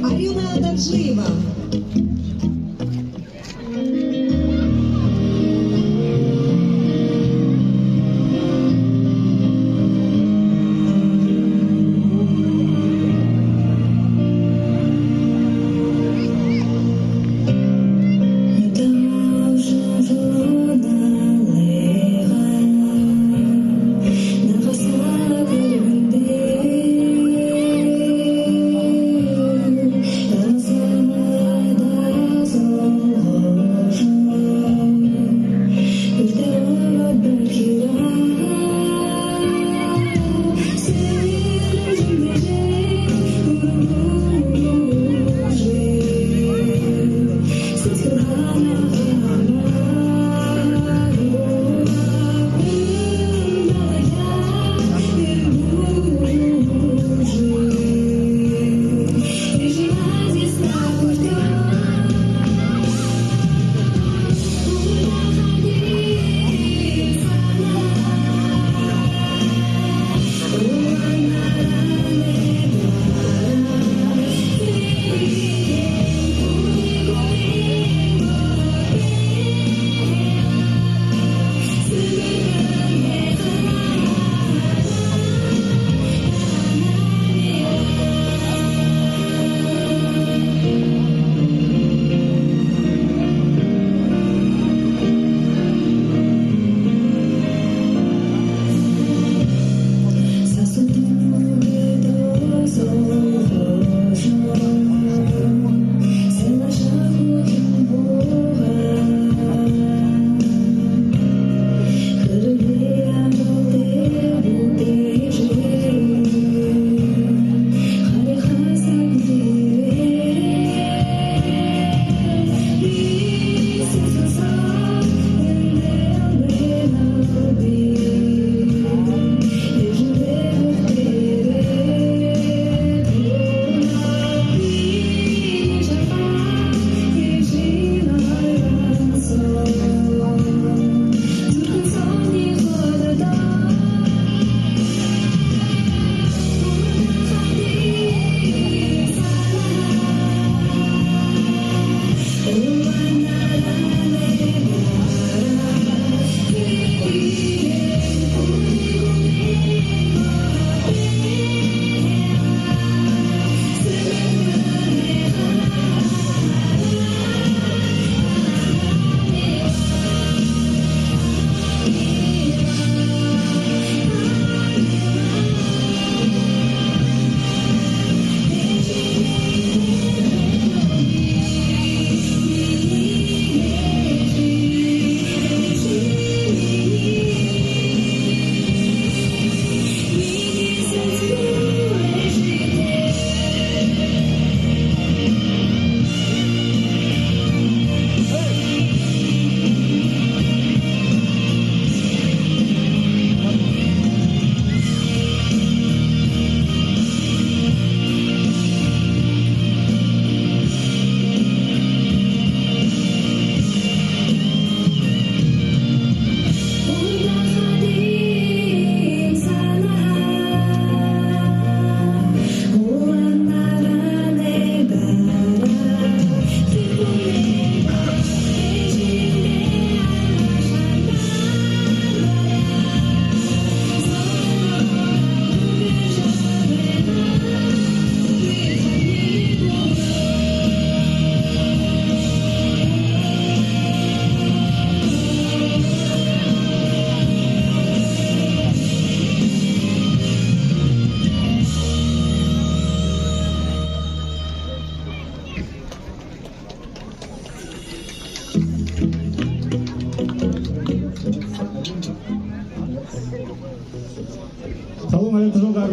Арина Ададжиева. Раза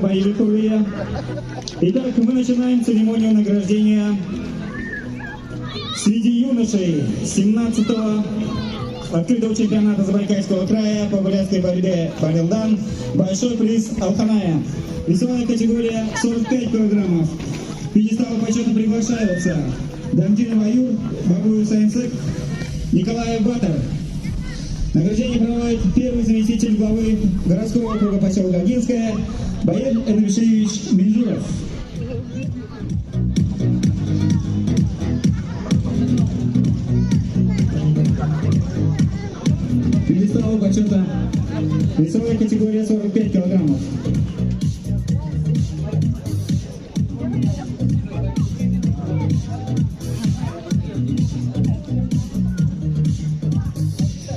бои вековые. Итак, мы начинаем церемонию награждения среди юношей 17-го открытого чемпионата Забайкальского края по бурятской борьбе Барилдан. Большой приз Алханая. Весовая категория 45 килограммов. В пьедестал почета приглашаются Дамдинов Аюр, Бабуев Сайнсек, Николаев Батар. Награждение проводит первый заместитель главы городского округа поселка Агинская Баир Энвишевич Минжуров. Пьедестал почета весовая категория 45 килограммов.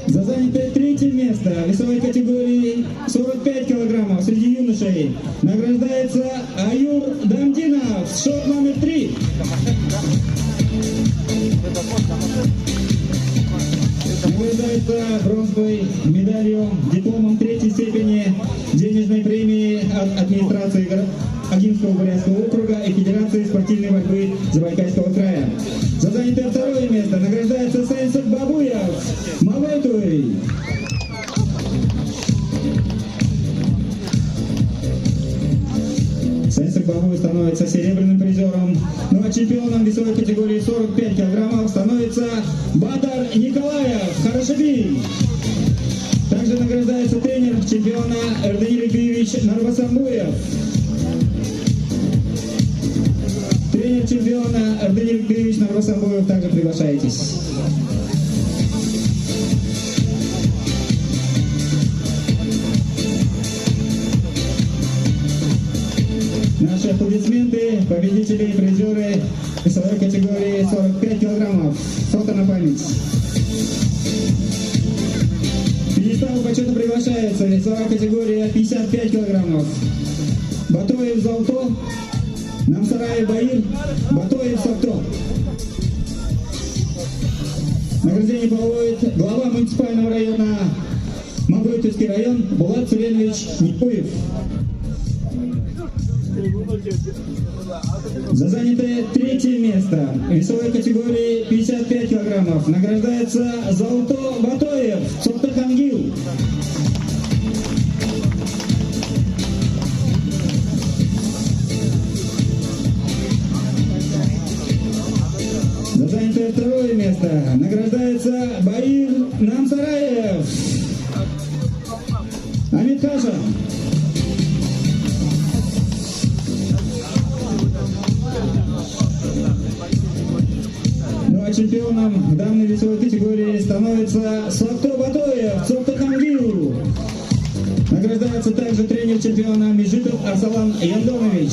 За занятое третье место весовой категории 45 килограммов среди юношей награждается Аюр Дамдинов, счет номер 3. Награждается бронзовой медалью, дипломом третьей степени, денежной премии от администрации Агинского бурятского округа и Федерации спортивной борьбы Забайкальского края. За занятое второе место награждается Сайнсек Бабуев Мавайтуй. Сайнсек Бабуев становится серебряным призером. Ну а чемпионом весовой категории 45 килограммов становится Батар Николаев Харашаби. Также награждается тренер чемпиона Эрденир Игоревич Нарбасамбуев. Тренер чемпиона Эрденир Игоревич Нарбасамбуев, также приглашаетесь. Наши аплодисменты, победители и призеры весовой категории 45 килограммов. Фото на память. В пьедестал почета приглашается весовая категория 55 килограммов. Батоев Залто, Намсараев Баир, Батоев Савто. Награждение проводит глава муниципального района Маврытовский район Булат Суленович Никуев. За занятое третье место весовой категории 55 килограммов награждается Залто Батоев Цоптахангил. За занятое второе место награждается Баир Намсараев Амит Хаша. Ну а чемпионом данной весовой категории становится Савто Батоев Цоптахангил. Награждается также тренер чемпиона Межитов Арсалан Яндонович.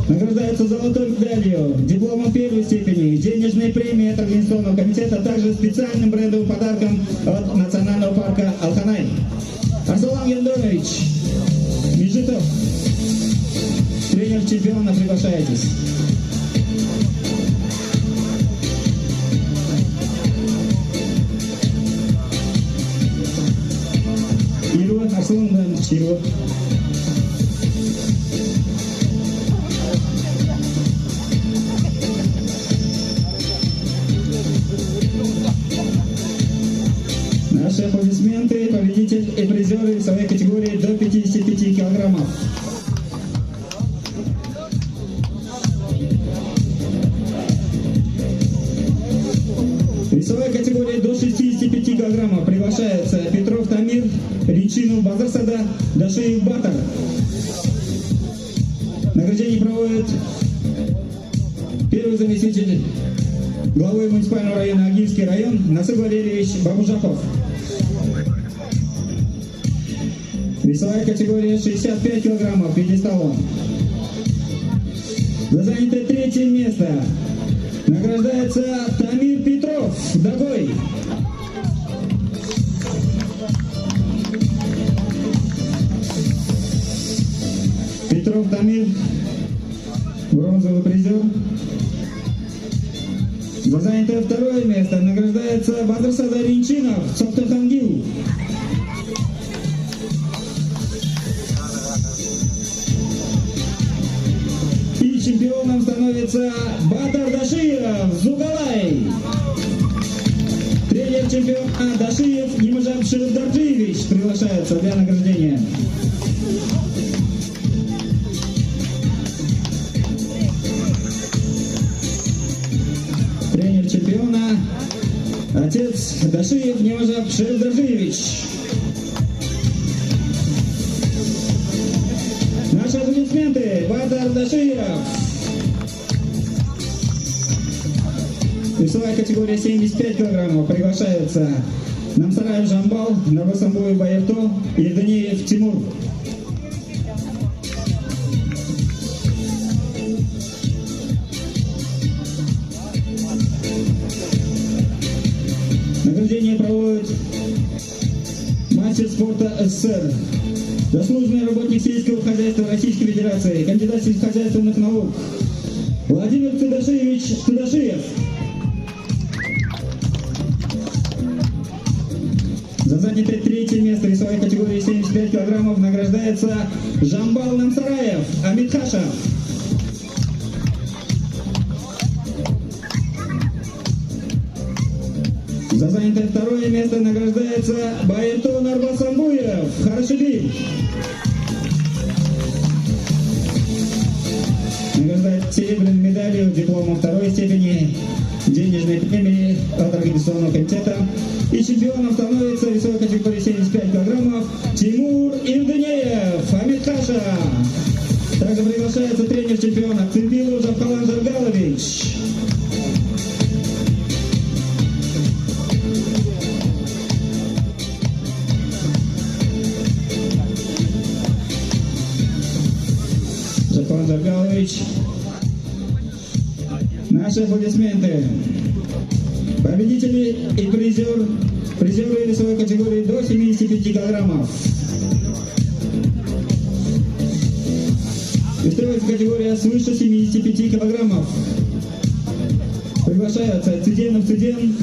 Награждается золотой медалью, дипломом первой степени, денежной премией от организационного комитета, а также специальным брендовым подарком от национального парка Алханай. Арсалан Яндонович, Межитов, тренер чемпиона, приглашаетесь. Ирва, Арсалан Ирва. Наши аплодисменты, победитель и призеры весовой категории до 55 килограммов. Весовая категория до 65 килограммов приглашается Петров Тамир, Ричинов Базарсада, Дашиев Батар. Награждение проводит первый заместитель главы муниципального района Агинский район Насыр Валерьевич Бабужаков. Весовая категория 65 килограммов, пьедесталом. За занятое третье место награждается Тамир Петров, Дагой. Петров Тамир, бронзовый призер. За занятое второе место награждается Бадрсада Ринчинов, Цоптахангил. становится Батар Дашиев Зугалай. Тренер чемпиона Дашиев Нимажан Шердарджиевич приглашается для награждения. Тренер чемпиона отец Дашиев Нимажан Шердарджиевич. Наши аплодисменты. Батар Дашиев. Весовая категория 75 килограммов. Приглашаются Намсараев Жамбал, Нарбасамбуев Баевто, Евдонеев Тимур. Награждение проводит мастер спорта СССР, заслуженный работник сельского хозяйства Российской Федерации, кандидат сельскохозяйственных наук Владимир Тудашевич Тудашиев. За занятое третье место в весовой категории 75 килограммов награждается Жамбал Намсараев Амитхаша. За занятое второе место награждается Баевто Нарбасамбуев Харашиди. Награждает серебряной медалью, дипломом второй степени, денежной премии от Организационного комитета. И чемпионом становится в весовой категории 75 килограммов Тимур Евдонеев Амитхаша. Также приглашается тренер чемпиона Цимбилов Жабхалан Жаргалович. Жабхалан Жаргалович. Наши аплодисменты. Победители и призеры весовой категории до 75 килограммов. Весовая категория свыше 75 килограммов. Приглашаются Циденов Циден,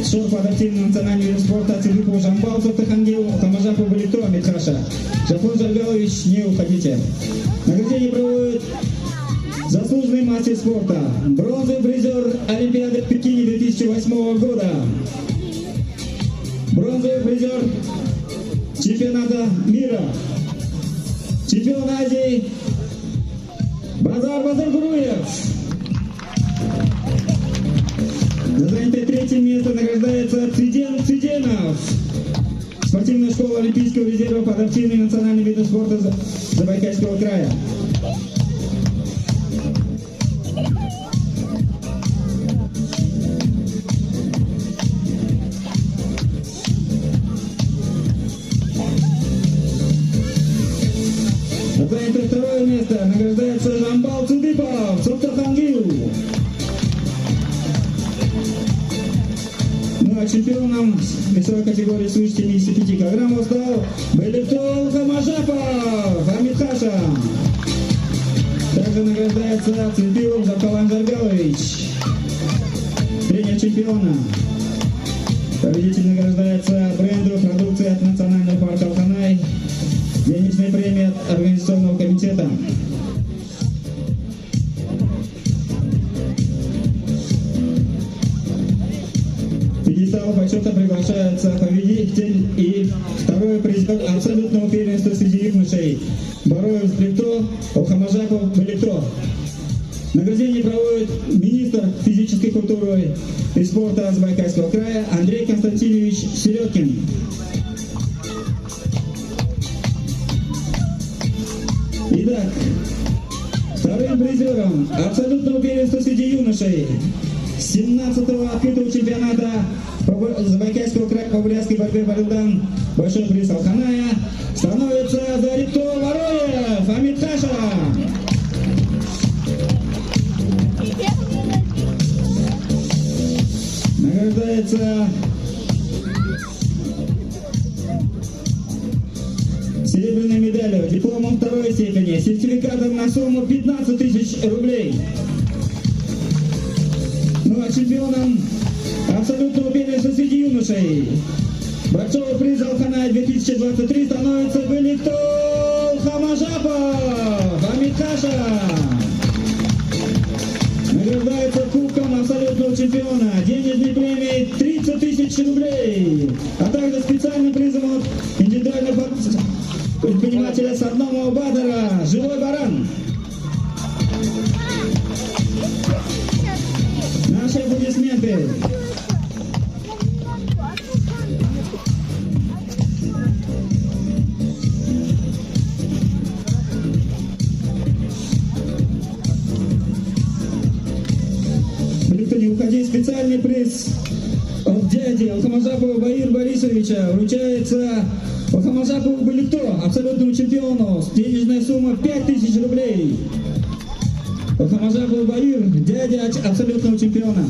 шор по адаптивному национальному виду спорта Цидюков Жамбал Сотахангил, Хамажапов Балито Амитхаша. Жафон Жаргалович, не уходите. Награждение проводит заслуженный мастер спорта, бронзовый призер Олимпиады в Пекине 2008 года, бронзовый призер чемпионата мира, чемпион Азии Базар Базаргуруев. За занятое третье место награждается Циден Циденов. Спортивная школа Олимпийского резерва по адаптивным национальным видам спорта Забайкальского края. Занятое второе место награждается Жамбал Цудипов Цоптахангил. Ну а чемпионом весовой категории свыше 75 килограммов стал Беликтол Хамажапов Амитхаша. Также награждается Цудипов Жабхалан Жаргалович, тренер чемпиона. Победитель награждается бренду продукции от Национального парка Алханай, денежная премия от Организационного комитета. В пьедестал почета приглашается победитель и второй призер абсолютного первенства среди юношей Бароев Сблекто, Охамажапов Белекто. Награждение проводит министр физической культуры и спорта Забайкальского края Андрей Константинович Середкин. Итак, вторым призером абсолютного первенства среди юношей 17-го открытого чемпионата Забайкальского края по бурятской борьбе Барилдан Большой приз Алханая становится Зарипто Вороев Амитхаша. Награждается серебряной медалью, дипломом второй степени, сертификатом на сумму 15 тысяч рублей. Ну а чемпионом абсолютного первенства среди юношей большого приза Алханай 2023 становится Беликтол Хамажапов Амитхаша. абсолютного чемпиона. Денежной премией 30 тысяч рублей. А также специальным призом от индивидуального предпринимателя Садномова Бадара «Живой баран». Наши аплодисменты. Никто не уходи. Специальный приз от дяди Алхамажапова Баир Борисовича вручается Алхамажапову Баликто, абсолютному чемпиону. Денежная сумма 5000 рублей. Алхамажапов Баир, дядя абсолютного чемпиона.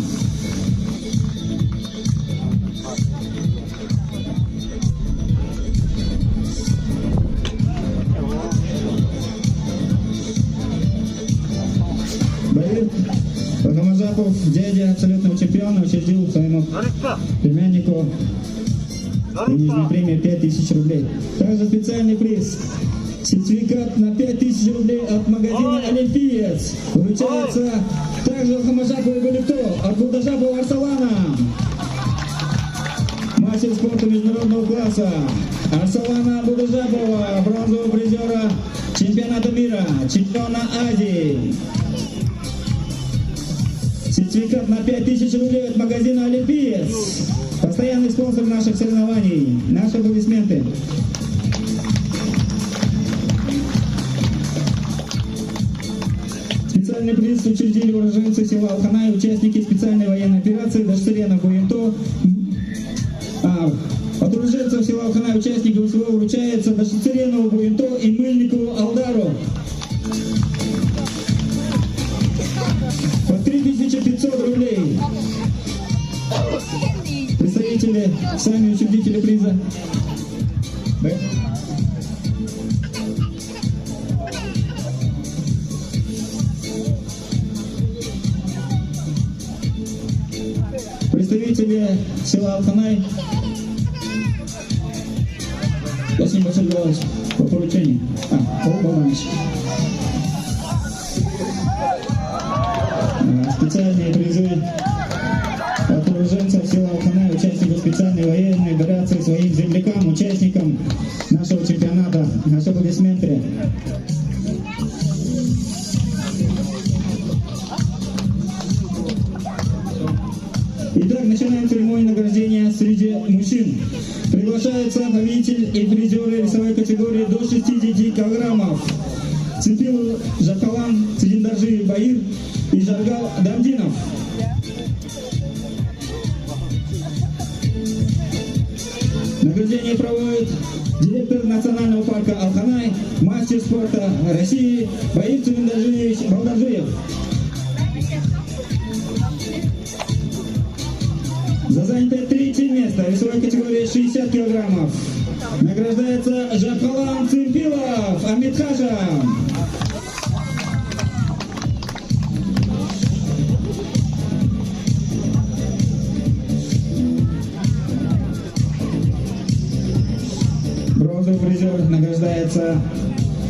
Баир Алхамажапов, дядя абсолютного чемпиона, учредил своему племяннику денежную премию 5000 рублей. Также специальный приз. Сертификат на 5000 рублей от магазина «Олимпиец» вручается также Алхамажапову Баликто от Булдашапова Арсалана. Мастер спорта международного класса Арсалана Булдашапова, бронзового призера чемпионата мира, чемпиона Азии. Сертификат на 5000 рублей от магазина «Олимпиец». Постоянный спонсор наших соревнований. Наши аплодисменты. Специальный приз учредили уроженцы села Алханай, участники специальной военной операции Даштерена Буенто. От уроженцев села Алханай участников СВО вручается Даштеренову Буенто и Мыльникову Алдару. По 3500 рублей. Представители, сами учредители приза. Представители села Алханай. Спасибо большое, Николаевич, по поручению. Богданович. Специальные призы от уроженцев села Алханай, участников специальной военной операции, своим землякам, участникам нашего чемпионата. Наши аплодисменты. Итак, начинаем церемонию награждения среди мужчин. Приглашается победитель и призеры весовой категории до 60 килограммов. Цепил Жакалан Цидиндаржи Баир и Жаргал Дамдинов. Награждение проводит директор национального парка Алханай, мастер спорта России Баир Цидиндаржиевич Балдаржиев. За занятое третье место весовой категории 60 килограммов награждается Жакалан Цимпилов Амитхаша. Бронзовый призер награждается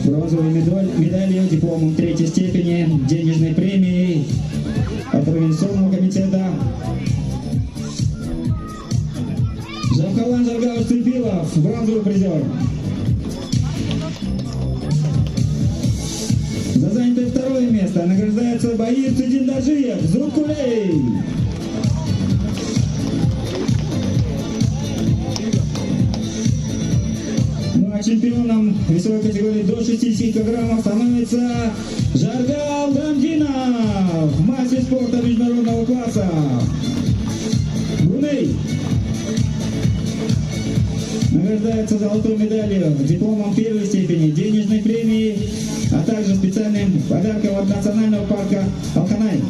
бронзовой медалью, дипломом третьей степени, денежной премией от Организационного комитета. Жакалан Жаргалович Цимпилов, бронзовый призер. За занятое второе место награждается Баир Цидиндаржиев Зуткулей. Ну а чемпионом весовой категории до 60 килограммов становится Жаргал Дамдинов, мастер спорта международного класса. Бруней. Награждается золотой медалью, дипломом первой степени, денежной премией, а также специальным подарком от национального парка Алханай.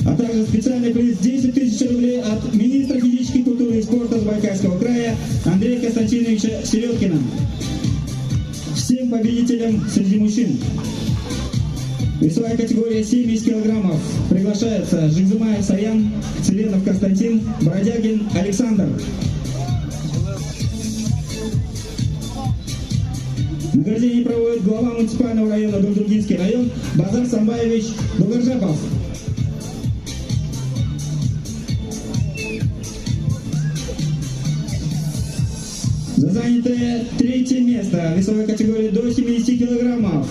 А также специальный приз 10 тысяч рублей от министра физической культуры и спорта Забайкальского края Андрея Константиновича Середкина. Всем победителям среди мужчин. Весовая категория 70 килограммов. Приглашается Жигзумаев Саян, Целенов Константин, Бродягин Александр. Награждение проводит глава муниципального района Дурдугинский район Базар Самбаевич Дугаржапов. За занятое третье место в весовой категории до 70 килограммов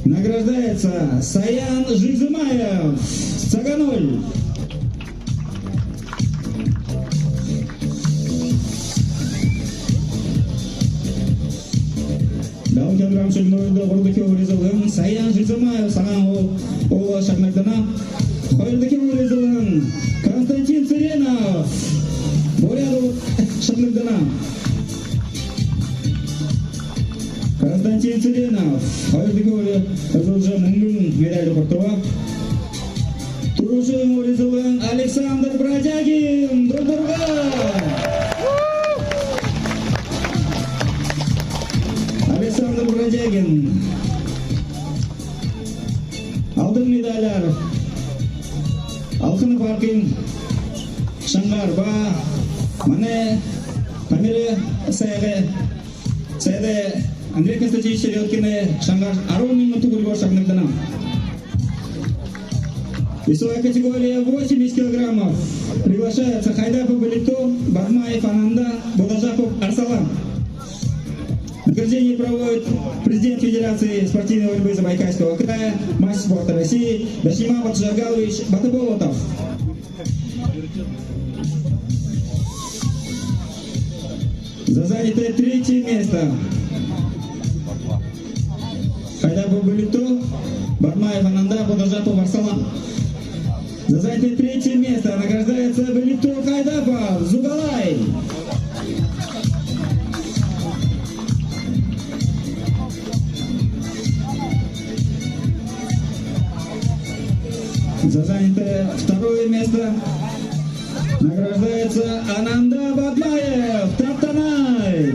награждается Саян Жигзымаев, Цаганоль. Даун килограмм шагной до бордыки урезалын Саян Жигзымаев Саган Ола Шагнагдана. Хордыки урезалын Константин Цыренов Боряду Шагнагдана. Константин Цыренов Хордыки урезалын Мунгун медаль Портова. Турушин урезалын Александр Бродягин Дурдурга. Александр Бродягин. Алтын медальдар. Алқыны паркин. Шаңғар ба. Мане Памире Саяде Андрей Константинович Середкины Шаңғар Арон минуту гульгор Шагнагдана. Весовая категория 80 килограммов. Приглашается Хайдапов Балито, Бадмаев Ананда, Будажапов Арсалан. Награждение проводит президент Федерации спортивной борьбы Забайкальского края, мастер спорта России Дашима Батжагалович Батыболотов. За занятое третье место Хайдапов Балито, Бадмаев Ананда, Будажапов Арсалан. За занятое третье место награждается Балито Хайдапов Зугалай. За занятое второе место награждается Ананда Бадмаев Таптанай.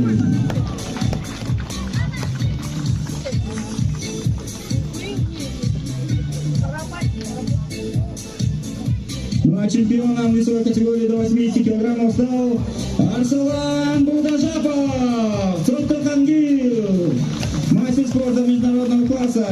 Ну а чемпионом весовой категории до 80 килограммов стал Арсалан Будажапов, Цоттокангил, мастер спорта международного класса.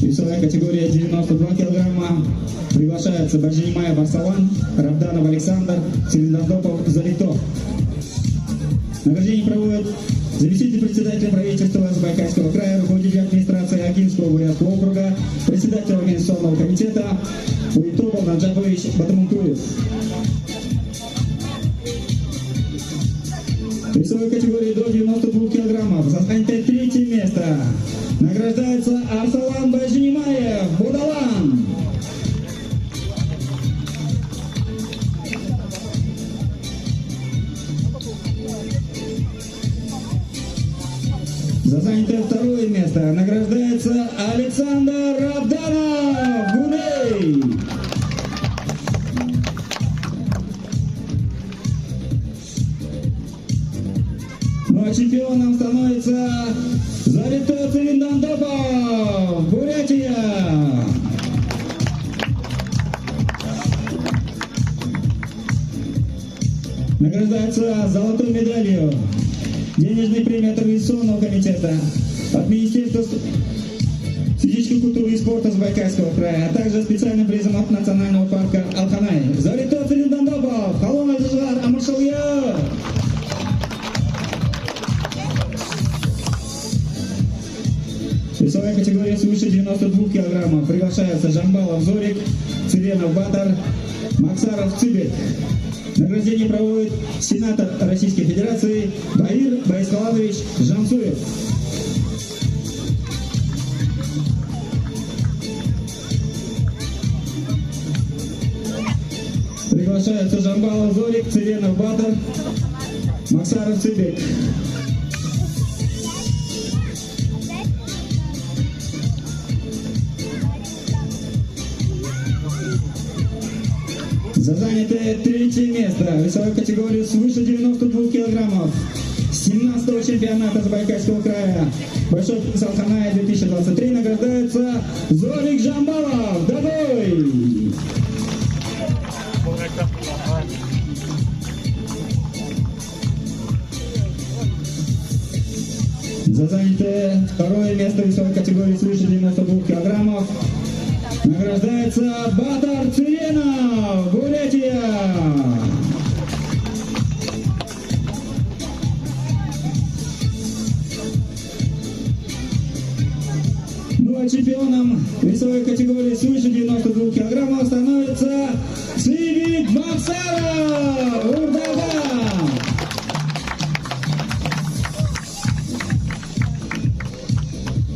Весовая категория 92 килограмма. Приглашается Бажимаев Арсалан, Равданов Александр, Цилиндандопов Залито. Награждение проводит заместитель председателя правительства Забайкальского края, руководитель администрации Акинского Бурятского округа, председатель организационного комитета Уитопов Наджапович Батамункуев. В весовой категории до 92 килограммов за занятое третье место награждается Арсалан Бажимаев Будалан. За занятое второе место награждается Александр Равданов Гудей. Ну а чемпионом становится Залито Цилиндандопов, Бурятия. Награждается золотой медалью денежной премии от Организационного комитета от Министерства физической культуры и спорта Забайкальского края, а также специальным призом от Национального парка Алханай. Залито Цилиндандопов, Халон Альжар Амуршалия. Весовая категория свыше 92 килограммов. Приглашаются Жамбалов Зорик, Цыренов Батар, Максаров Цыбек. Награждение проводит сенатор Российской Федерации Баир Байскаладович Жамсуев. Приглашаются Жамбалов Зорик, Цыренов Батар, Максаров Цыбек. За занятое третье место в весовой категории свыше 92 килограммов 17-го чемпионата Забайкальского края Большой Салханая 2023 награждается Зорик Жамбалов. Домой! За занятое второе место в весовой категории свыше 92 килограммов награждается Батар Циренов, Бурятия. Ну а чемпионом весовой категории свыше 92 килограммов становится Сивик Максаров, Урдага.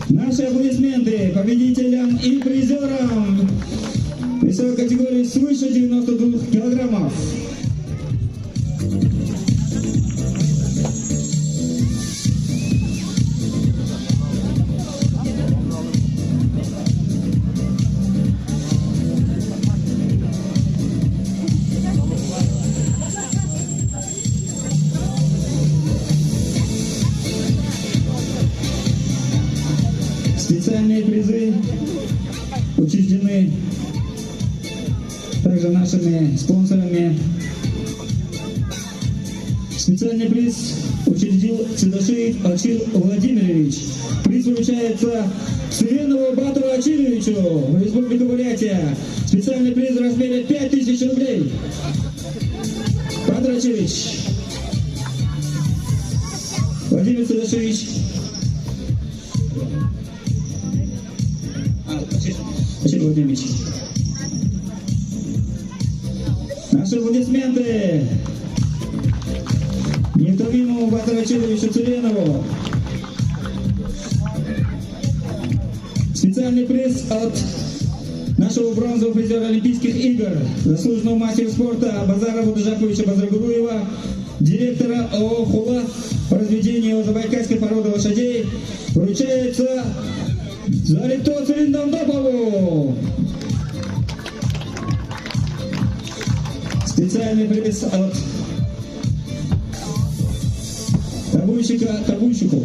Наши аплодисменты победителям и призерам весовой категории свыше 92 килограммов. Специальные призы учреждены также нашими спонсорами. Специальный приз учредил Цедашиев Ачил Владимирович. Приз вручается Цыренову Батуру Ачиловичу, Республика Бурятия. Специальный приз в размере 5000 рублей. Батур Ачилович, Владимир Цедашевич. Спасибо, Владимирович. Наши аплодисменты неутомимому Батуру Ачиловичу Цыренову. Специальный приз от нашего бронзового призера Олимпийских игр, заслуженного мастера спорта Базара Будажаковича Базрагуруева, директора ООО «Хула» по разведению забайкальской породы лошадей, вручается Зарито Цирендамдопову. Специальный приз от табунщика табунщику.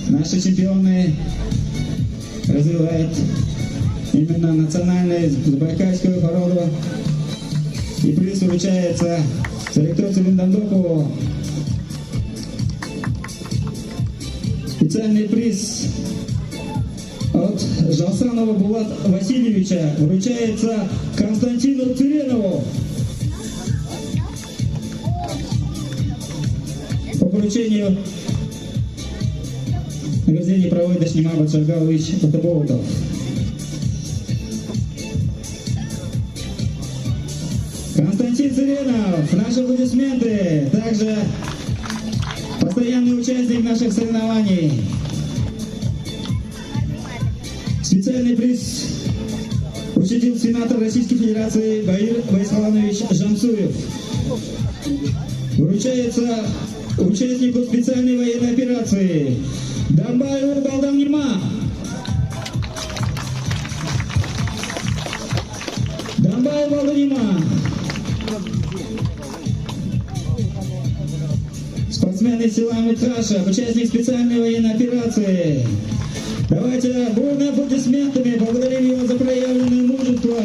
Наши чемпионы развивают именно национальную забайкальскую породу. И приз вручается Зарито Цирендамдопову. Специальный приз от Жалсанова Булат Васильевича вручается Константину Цыренову. По поручению награждения проводит Дашнима Батшаргалович Батаболтов. Константин Цыренов, наши аплодисменты. Также постоянный участник наших соревнований. Специальный приз учредил сенатор Российской Федерации Баир Байсхаланович Жансуев. Вручается участнику специальной военной операции Дамбаеву Балдамнима. Дамбаев Балдамнима. Спортсмен из села Митраша, участник специальной военной операции. Давайте бурными аплодисментами благодарим его за проявленное мужество.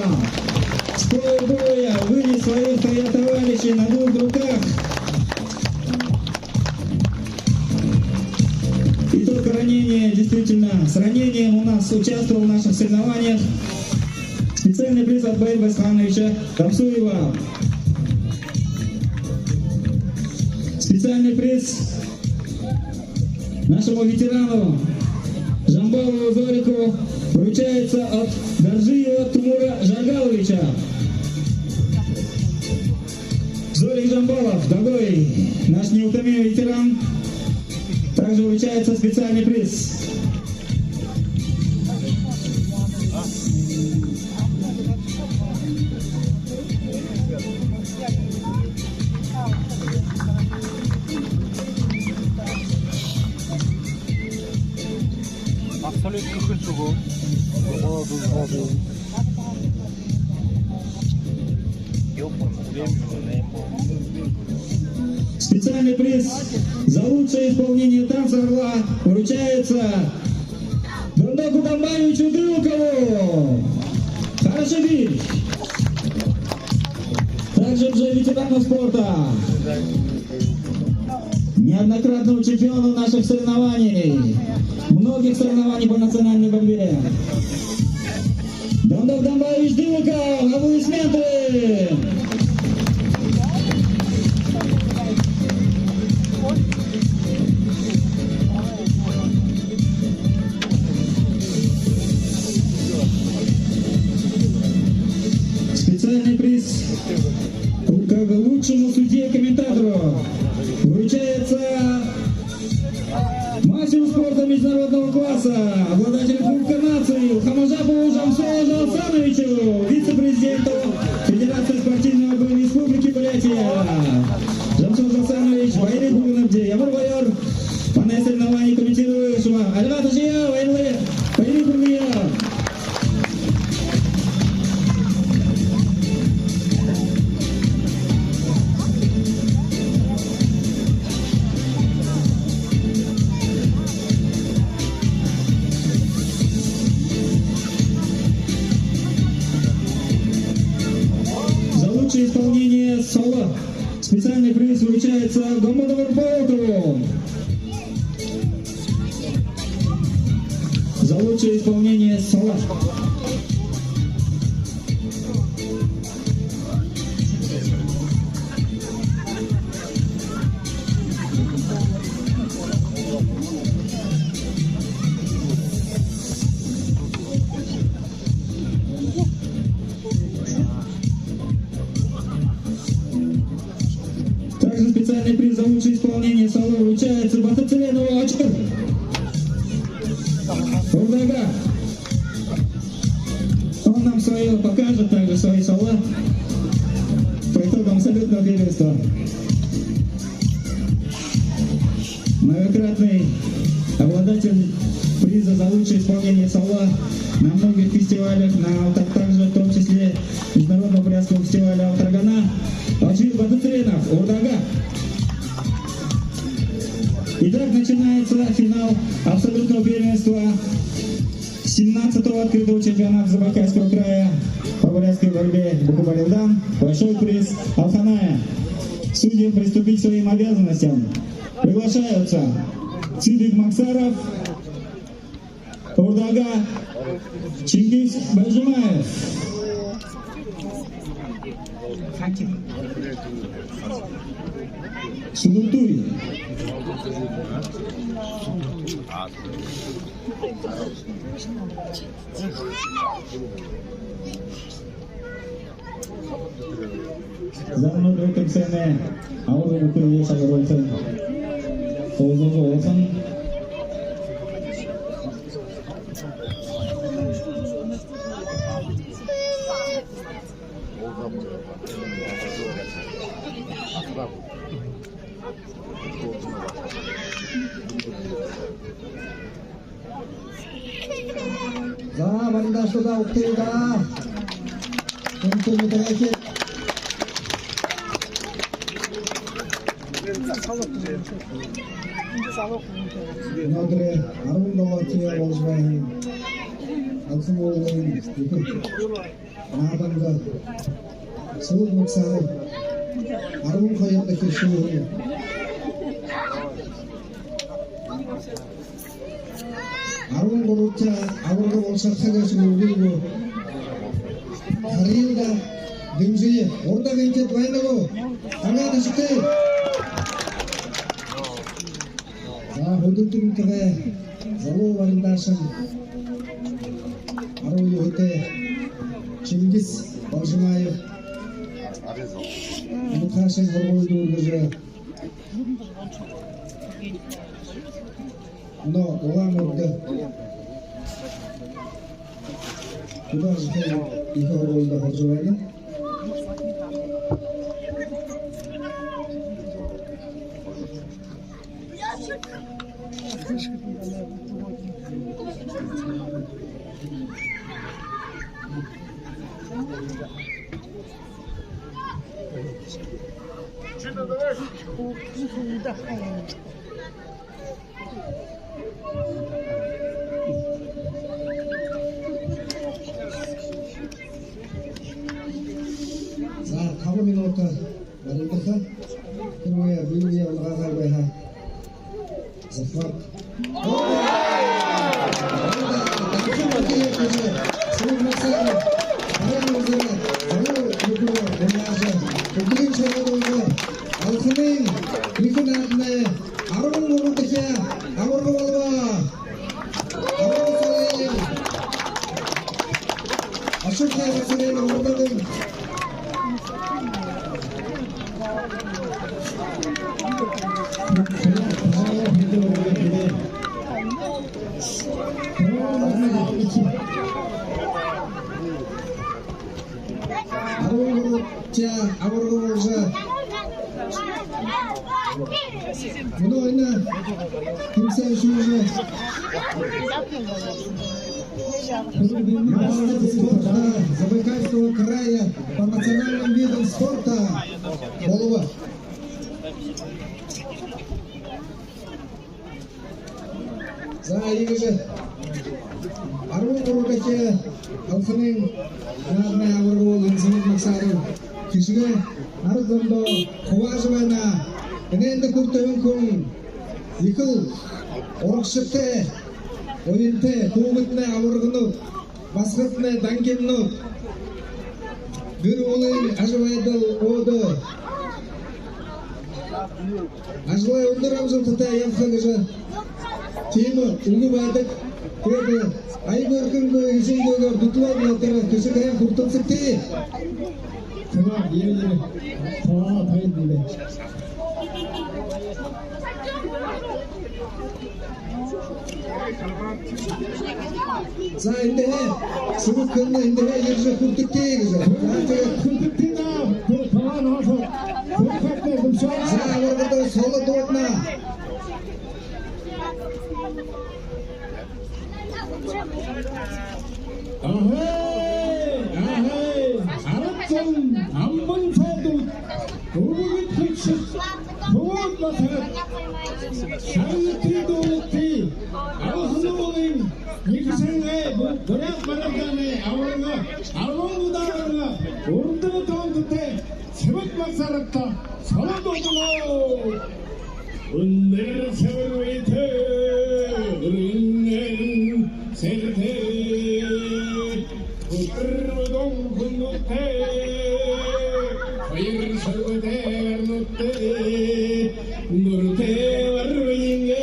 С поля боя вынес своих товарищей на двух руках. И только ранение, действительно, с ранением у нас участвовал в наших соревнованиях специальный приз от Баира Байсхановича Тамсуева. Специальный приз нашему ветерану Жамбалову Зорику вручается от Даржиева Тумура Жаргаловича. Зорик Жамбалов, дорогой наш неутомимый ветеран, также вручается специальный приз. Абсолютно ключевой. Ёпрст, времени не было. Специальный приз за лучшее исполнение танца орла вручается Дондоку Дамбаевичу Дылкову. Хороший бит. Также уже ветерану спорта, неоднократному чемпиону наших соревнований, многих соревнований по национальной борьбе. Дондок Дамбаевич Дылков, аплодисменты! Специальный приз как лучшему судье и комментатору вручается мастеру спорта международного класса, обладателю Кубка нации Хамажапову Жамсолу Асановичу, вице-президенту Федерации спортивного боя Республики Бурятия. Жамсол Асанович, военный Бугунабди, Ямур Байор, панель соревнований комментирующего Альвата Жия, военный Бугунабди. Исполнение соло. Специальный приз вручается Гомонову Полкову. За лучшее исполнение соло. Специальный приз за лучшее исполнение соло вручается Батацеленову Очкар. Урдага. Он нам свое покажет, также свои соло по итогам абсолютного первенства. Многократный обладатель приза за лучшее исполнение соло на многих фестивалях, также в том числе Международного пляскового фестиваля Алтаргана. Очкар Батацеленов, Урдага. Итак, начинается финал абсолютного первенства 17-го открытого чемпионата Забайкальского края по бурятской борьбе Букубарилдан. Большой приз Алханая. Судьям приступить к своим обязанностям. Приглашаются Цидик Максаров, Урдага, Чингис Байжимаев. Судуртуй. Zaten öyle sene Avrupa Kulübü Sagarolten Oğuz'u olsun. 자, 마린다 쏘다 오케이다. 왼쪽으로 들어가시. 오늘의 아름다운 것지에 오시면 안수모는 나던 것 서울 목사의 아름 거였다 계시오. 아름 고르자 아름도 목사하게서 우리고 다리가 능수에 오르다가 이제 도와내고 당연히 쉽게 자 모두 뚱뚱해 자로 와린다선 바로 요때 징기스 버스마에 무카sen 호르도 그저 너 오감 없다 그다지 이거 올다 가져와야 자, 가보 민호부터 마련부터 그리고 미국에 올라가고 해. 자, Bunu oyna. Kimse şunu. Забайкальского края по национальным видам спорта. Голова. За игры. Ару курудачы алсының надмай авыргол инсанит максарым. Кишиге арзымды куважыбайна. Эненде күртөбүн күн. Икыл орукшыкты. Oyunte, tuğutne avurgunut, basgıtne danginut, bir olayın acıvaydıl oğdu. Acıvay onduramızın tutay yapsakıcı. Timi, uğu baydık, dedi, ay görgün bu işin görgür, tutulayın yatırı, kışı kayan kurtulsuk değil. Tamam, yemin. Tamam, hayır. 자, 인데 수국 근데 인데 여기서 굴뚝기 그죠? 굴뚝기나 더 나와서 굴뚝기 좀 쏴. 자, 여러분들 서로 도왔나? 아헤이, 알았좀 안본 사도 도둑이 펼쳐 도둑 마사라 샤이티도티 아우스노인 이그생에 노력 말하자네 아우가 아우무다가 오른쪽 도운데 새벽 마사라다 서로도도 은내를 세월 웨이트 은내는 세르테 부끄러동 군노테 거역을 설거대 노테 노르테 와르잉에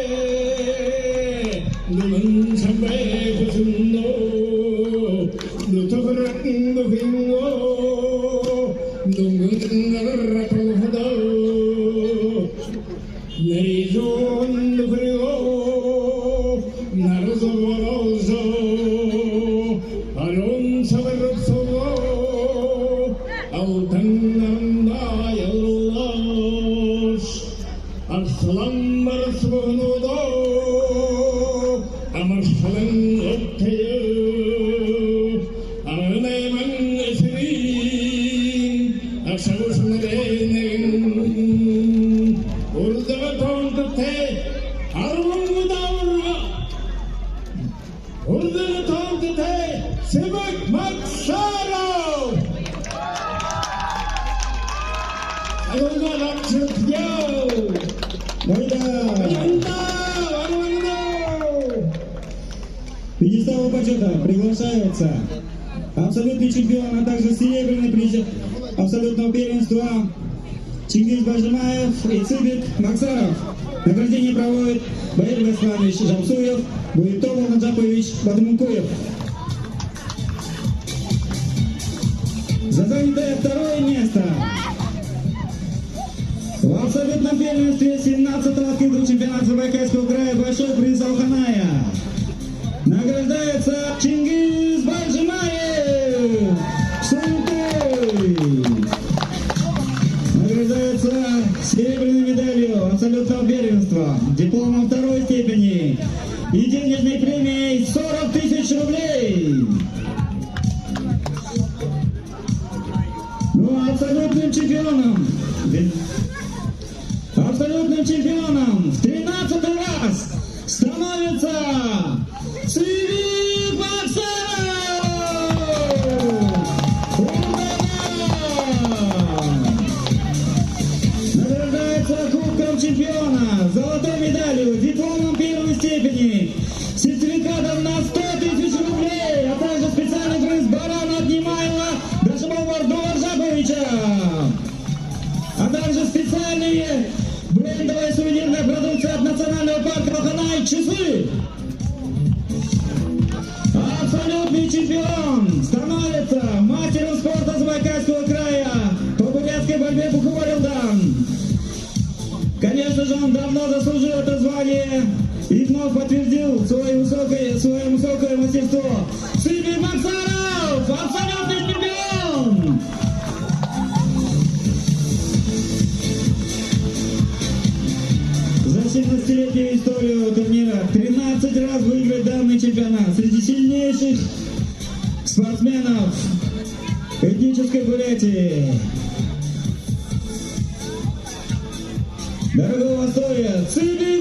너는 참바에 부순노 노토그락 노빙노 농근 나를 아토하도 내리존 노그리고 나를 소로서 아론 사발 없어 아우탄 난다 열로스 아슬람 마르스보노도 아마살은 없대요 아르네만 에스린 아사우스네는 오르다가 돈 끝에 아르몬무다 오르다가 돈 끝에 새벽 막사로 아르가 락스트요 Майдан! Пьедестал почета приглашается абсолютный чемпион, а также серебряный призер абсолютного первенства Чингиз Бажимаев и Цыбек Максаров. Награждение проводит Баир Гасланович Жамсуев, Буитов Наджапович Бадмункуев. За занятое второе место в абсолютном первенстве 17-го открытого чемпионата Забайкальского края Большой приз Алханая награждается Чингиз Бажимаев. Сунтой! Награждается серебряной медалью абсолютного первенства, дипломом второй степени и денежной премией 40 тысяч рублей. Ну а абсолютным чемпионом заслужил это звание и вновь подтвердил свое высокое мастерство. Цыбик Максаров, абсолютный чемпион! За 17-летнюю историю турнира 13 раз выиграет данный чемпионат среди сильнейших спортсменов этнической Бурятии. Дорогого стоя, Цыбик